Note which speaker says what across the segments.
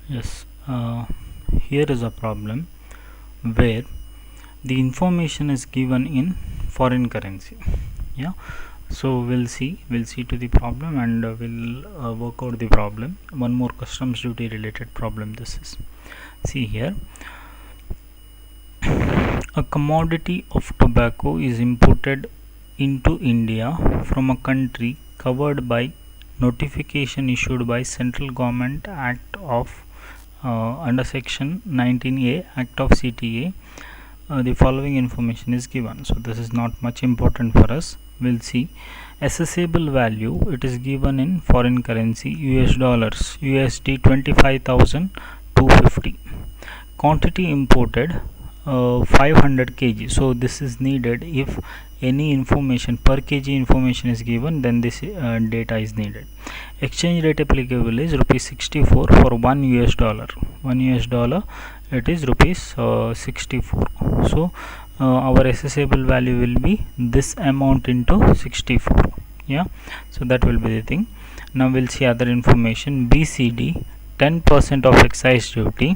Speaker 1: Yes, here is a problem where the information is given in foreign currency. Yeah, so we'll see to the problem, and we'll work out the problem. One more customs duty related problem. This is, see here, a commodity of tobacco is imported into India from a country covered by notification issued by Central Government Act of under Section 19A Act of CTA. The following information is given. So this is not much important for us. We'll see. Assessable value, it is given in foreign currency, US dollars, USD 25,250. Quantity imported 500 kg. So this is needed. If any information per kg information is given, then this data is needed. Exchange rate applicable is rupees 64 for 1 US dollar. 1 US dollar, it is rupees 64. So our assessable value will be this amount into 64. Yeah, so that will be the thing. Now we'll see other information. BCD, 10% of excise duty.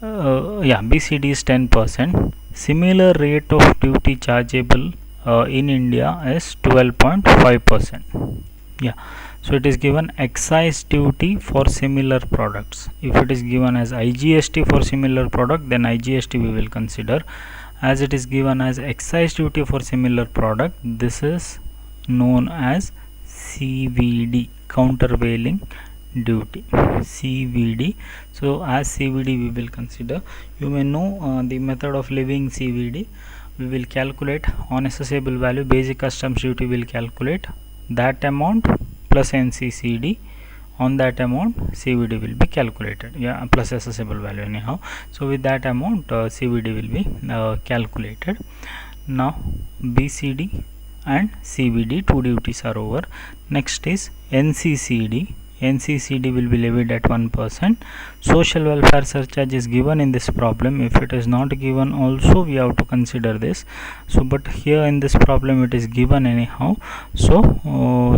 Speaker 1: BCD is 10%. Similar rate of duty chargeable in India is 12.5%. Yeah, so it is given excise duty for similar products. If it is given as IGST for similar product, then IGST we will consider. As it is given as excise duty for similar product, this is known as CVD, countervailing duty, CVD. So as CVD we will consider. You may know the method of levying CVD. We will calculate on assessable value. Basic customs duty will calculate that amount plus NCCD. On that amount CVD will be calculated, yeah, plus assessable value anyhow. So with that amount CVD will be calculated. Now BCD and CVD, two duties are over. Next is NCCD. NCCD will be levied at 1%. Social welfare surcharge is given in this problem. If it is not given also, we have to consider this. So but here in this problem it is given anyhow. So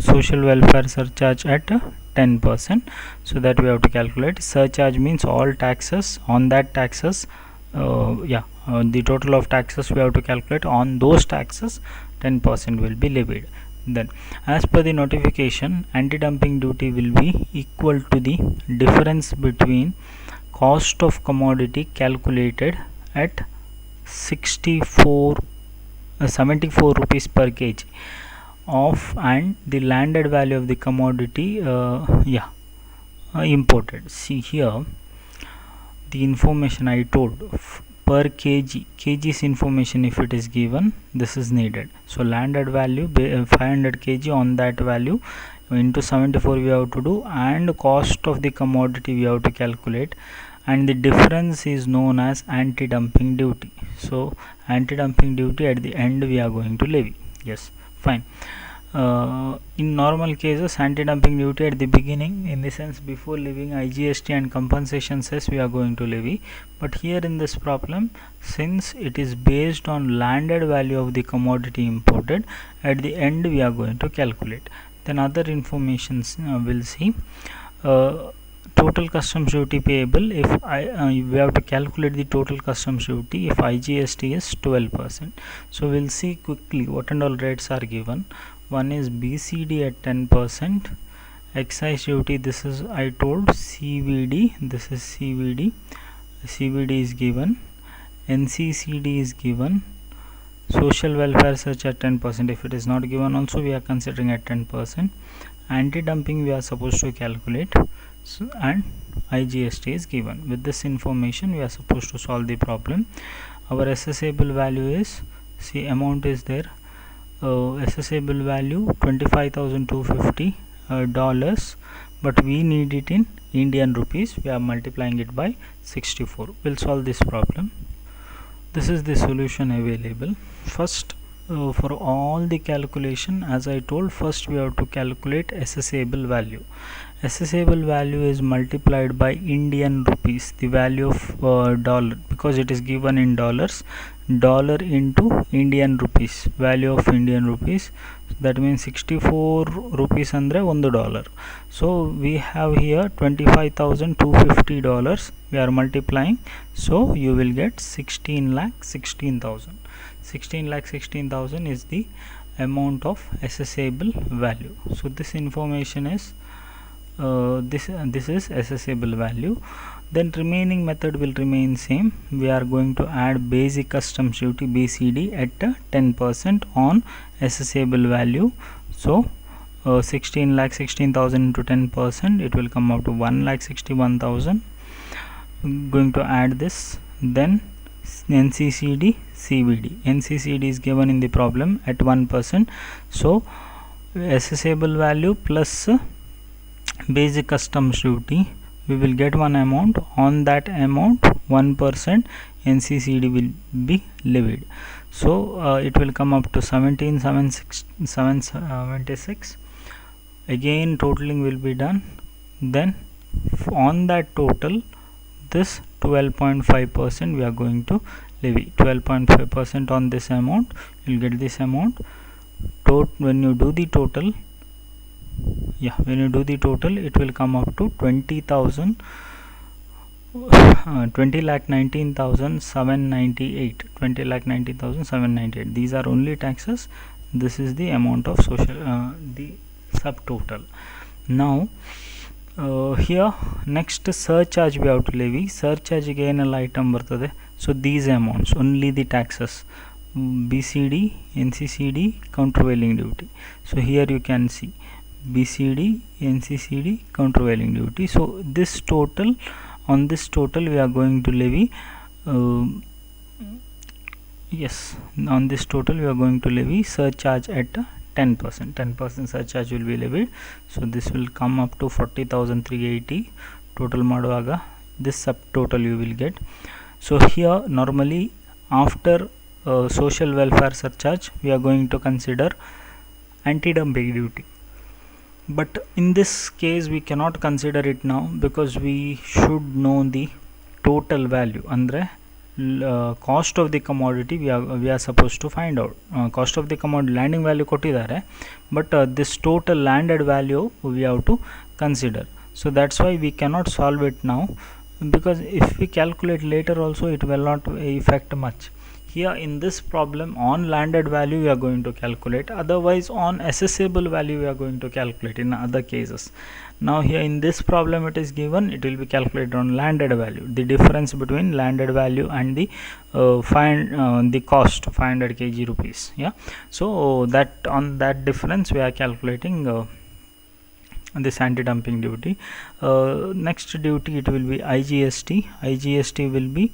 Speaker 1: social welfare surcharge at 10%. So that we have to calculate. Surcharge means all taxes on that taxes. The total of taxes we have to calculate. On those taxes 10% will be levied. Then as per the notification, anti-dumping duty will be equal to the difference between cost of commodity calculated at 74 rupees per kg of and the landed value of the commodity imported. See here the information I told per kg's information. If it is given, this is needed. So landed value 500 kg, on that value into 74 we have to do, and cost of the commodity we have to calculate, and the difference is known as anti-dumping duty. So anti-dumping duty at the end we are going to levy. Yes, fine. In normal cases, anti-dumping duty at the beginning, in the sense before levying IGST and compensation cess, we are going to levy. But here in this problem, since it is based on landed value of the commodity imported, at the end we are going to calculate. Then other informations we'll see. Total customs duty payable, if we have to calculate the total customs duty if IGST is 12%. So we'll see quickly what and all rates are given. One is BCD at 10%, excise duty, this is I told CVD, this is CVD, CVD is given, NCCD is given, social welfare search at 10%. If it is not given also, we are considering at 10%. Anti-dumping we are supposed to calculate, so, and IGST is given. With this information we are supposed to solve the problem. Our assessable value is, see, amount is there, assessable value 25,250 dollars, but we need it in Indian rupees. We are multiplying it by 64. We'll solve this problem. This is the solution available. First, for all the calculation, as I told, first we have to calculate assessable value. Assessable value is multiplied by Indian rupees, the value of dollar, because it is given in dollars. dollar into Indian rupees, value of Indian rupees. That means 64 rupees andre $1. So we have here $25,250. We are multiplying, so you will get 16,16,000. 16,16,000 is the amount of assessable value. So this information is this is assessable value. Then remaining method will remain same. We are going to add basic customs duty BCD at 10% on assessable value. So 16,16,000 into 10%, it will come out to 1,61,000. Going to add this. Then NCCD CVD. NCCD is given in the problem at 1%. So assessable value plus basic customs duty, we will get one amount. On that amount 1% NCCD will be levied. So it will come up to 17,776. Again totaling will be done. Then on that total, this 12.5% we are going to levy. 12.5% on this amount, you will get this amount. When you do the total, it will come up to 20,19,798. 20,19,798. These are only taxes. This is the amount of social the subtotal. Now here next surcharge we have to levy. Surcharge again a item bರ್ತದೆ. So these amounts, only the taxes, BCD, NCCD, countervailing duty. So here you can see BCD, NCCD, countervailing duty. So this total, on this total we are going to levy on this total we are going to levy surcharge at 10%. 10% surcharge will be levied. So this will come up to 40,380. Total ಮಾಡುವಾಗ this subtotal you will get. So here normally after social welfare surcharge we are going to consider anti-dumping duty, but in this case we cannot consider it now because we should know the total value. Andre cost of the commodity we are supposed to find out. Cost of the commodity landing value ಕೊಟ್ಟಿದ್ದಾರೆ, but this total landed value we have to consider. So that's why we cannot solve it now, because if we calculate later also it will not affect much. Here in this problem on landed value we are going to calculate, otherwise on assessable value we are going to calculate in other cases. Now here in this problem it is given, it will be calculated on landed value, the difference between landed value and the the cost 500 kg rupees. So that on that difference we are calculating this anti-dumping duty. Next duty it will be IGST. IGST will be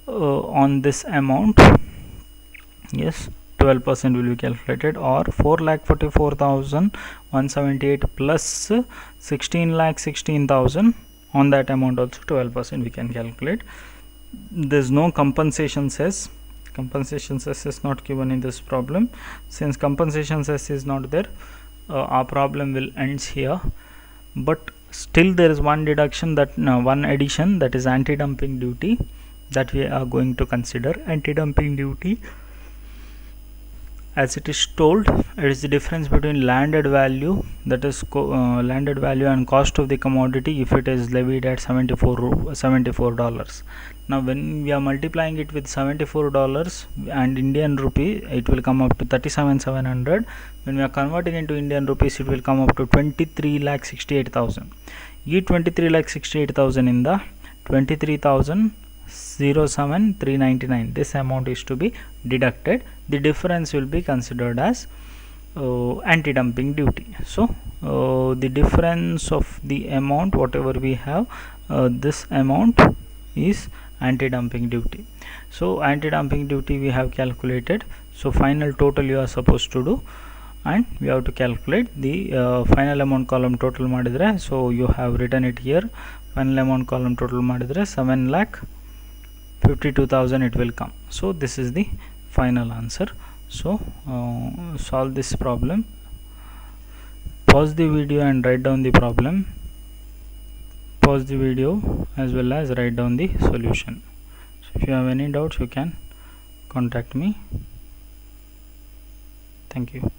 Speaker 1: on this amount, 12% will be calculated, or 4,44,178 plus 16,16,000. On that amount also 12% we can calculate. There's no compensation cess. Compensation cess is not given in this problem. Since compensation cess is not there, our problem will ends here. But still there is one deduction, that one addition, that is anti-dumping duty, that we are going to consider. Anti-dumping duty, as it is told, it is the difference between landed value, that is landed value, and cost of the commodity if it is levied at $74. Now when we are multiplying it with $74 and Indian rupee, it will come up to 37,700. When we are converting into Indian rupees, it will come up to 23,68,000. ಈ 23,68,000 ಇಂದ 23,007,399, this amount is to be deducted. The difference will be considered as anti-dumping duty. So the difference of the amount whatever we have, this amount is anti-dumping duty. So anti-dumping duty we have calculated. So final total you are supposed to do, and we have to calculate the final amount column total ಮಾಡಿದ್ರೆ. So you have written it here. Final amount column total ಮಾಡಿದ್ರೆ 7,52,000 it will come. So this is the final answer. So solve this problem. Pause the video and write down the problem. Pause the video as well as write down the solution. So if you have any doubts you can contact me. Thank you.